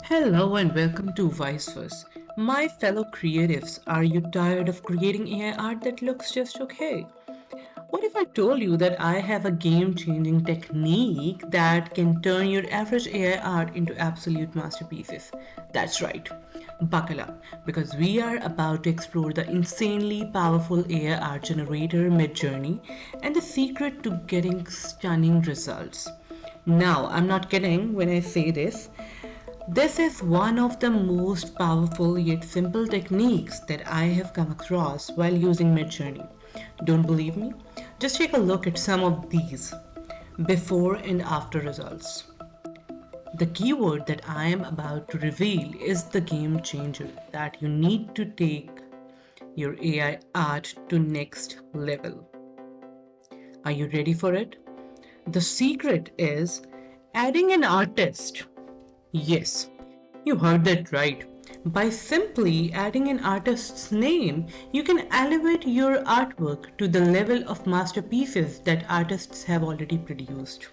Hello and welcome to Vice Versa. My fellow creatives, are you tired of creating AI art that looks just okay? What if I told you that I have a game changing technique that can turn your average AI art into absolute masterpieces? That's right. Buckle up because we are about to explore the insanely powerful AI art generator Midjourney and the secret to getting stunning results. Now, I'm not kidding when I say this. This is one of the most powerful yet simple techniques that I have come across while using Midjourney. Don't believe me? Just take a look at some of these before and after results. The keyword that I am about to reveal is the game changer that you need to take your AI art to next level. Are you ready for it? The secret is adding an artist. Yes, you heard that right. By simply adding an artist's name, you can elevate your artwork to the level of masterpieces that artists have already produced.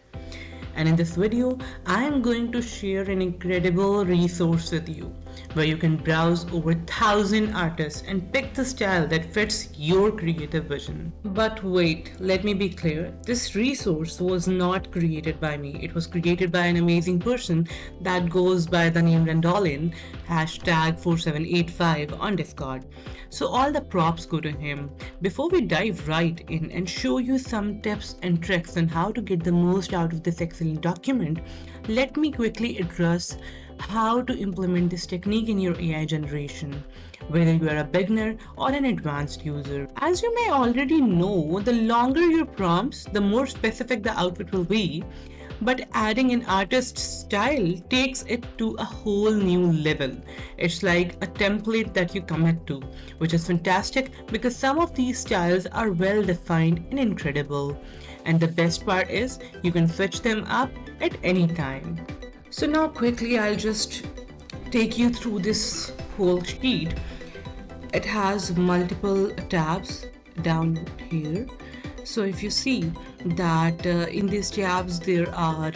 And in this video, I am going to share an incredible resource with you where you can browse over 1,000 artists and pick the style that fits your creative vision. But wait, let me be clear. This resource was not created by me. It was created by an amazing person that goes by the name Randolin, hashtag 4785 on Discord. So all the props go to him. Before we dive right in and show you some tips and tricks on how to get the most out of this excellent document, let me quickly address how to implement this technique in your AI generation, whether you are a beginner or an advanced user. As you may already know, the longer your prompts, the more specific the output will be. But adding an artist's style takes it to a whole new level. It's like a template that you commit to, which is fantastic because some of these styles are well defined and incredible. And the best part is you can switch them up at any time. So now quickly I'll just take you through this whole sheet. It has multiple tabs down here. So if you see that in these tabs there are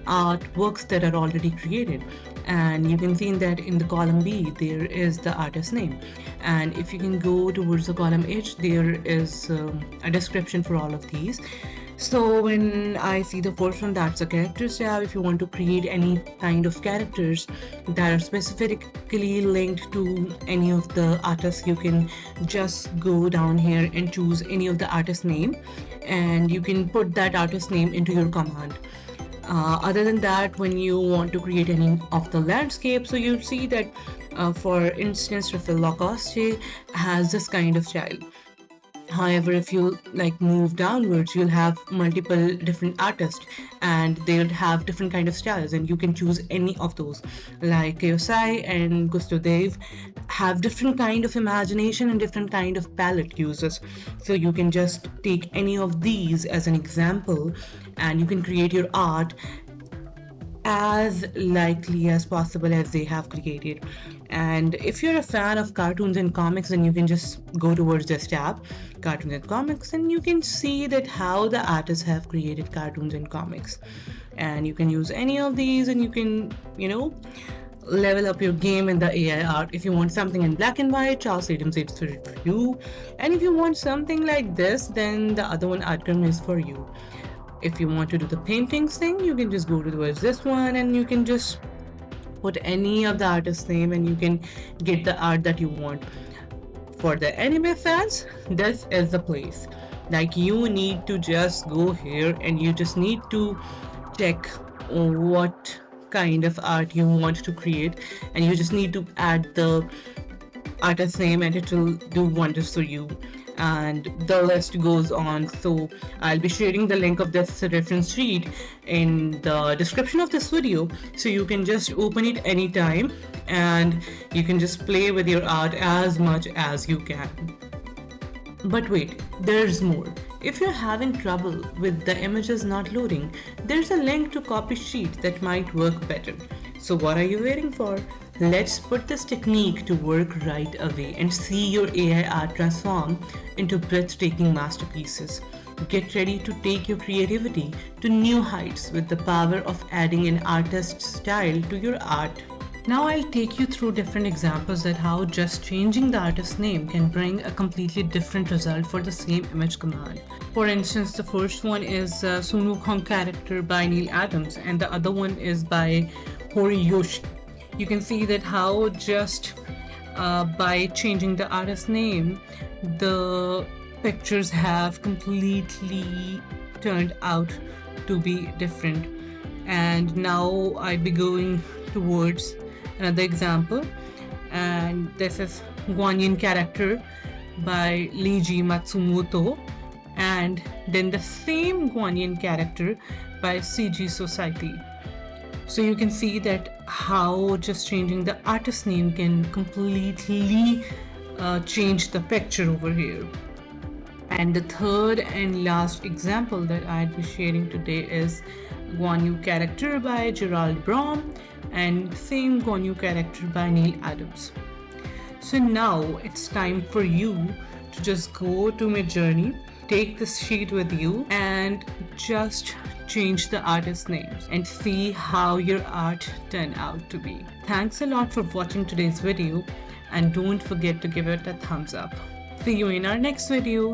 artworks that are already created, and you can see that in the column B there is the artist name, and if you can go towards the column H there is a description for all of these. So when I see the first one, that's a characters tab. If you want to create any kind of characters that are specifically linked to any of the artists, you can just go down here and choose any of the artist name, and you can put that artist name into your command. Other than that, when you want to create any of the landscape, so you'll see that for instance Rafael Lacoste has this kind of style. However, if you like move downwards, you'll have multiple different artists and they'll have different kind of styles, and you can choose any of those. Like Yosai and Gusto Dev have different kind of imagination and different kind of palette uses. So you can just take any of these as an example and you can create your art as likely as possible as they have created. And if you're a fan of cartoons and comics, then you can just go towards this tab, cartoons and comics, and you can see that how the artists have created cartoons and comics. And you can use any of these and you can, level up your game in the AI art. If you want something in black and white, Charles Adams is for you. And if you want something like this, then the other one, Arkham, is for you. If you want to do the paintings thing, you can just go towards this one and you can just put any of the artist's name and you can get the art that you want. For the anime fans, this is the place. Like, you need to just go here and you just need to check what kind of art you want to create, and you just need to add the artist name and it will do wonders for you. And the list goes on. So I'll be sharing the link of this reference sheet in the description of this video, so you can just open it anytime and you can just play with your art as much as you can. But wait, there's more. If you're having trouble with the images not loading, there's a link to copy sheet that might work better. So what are you waiting for? Let's put this technique to work right away and see your AI art transform into breathtaking masterpieces. Get ready to take your creativity to new heights with the power of adding an artist's style to your art. Now I'll take you through different examples that how just changing the artist's name can bring a completely different result for the same image command. For instance, the first one is Sun Wukong character by Neil Adams, and the other one is by Horiyoshi. You can see that how just by changing the artist's name, the pictures have completely turned out to be different. And now I'll be going towards another example, and this is Guanyin character by Leiji Matsumoto, and then the same Guanyin character by CG Society. So you can see that how just changing the artist name can completely change the picture over here. And the third and last example that I'd be sharing today is Guan Yu character by Gerald Brom and same Guan Yu character by Neil Adams. So now it's time for you to just go to Midjourney, take this sheet with you, and just change the artist names and see how your art turned out to be. Thanks a lot for watching today's video, and don't forget to give it a thumbs up. See you in our next video.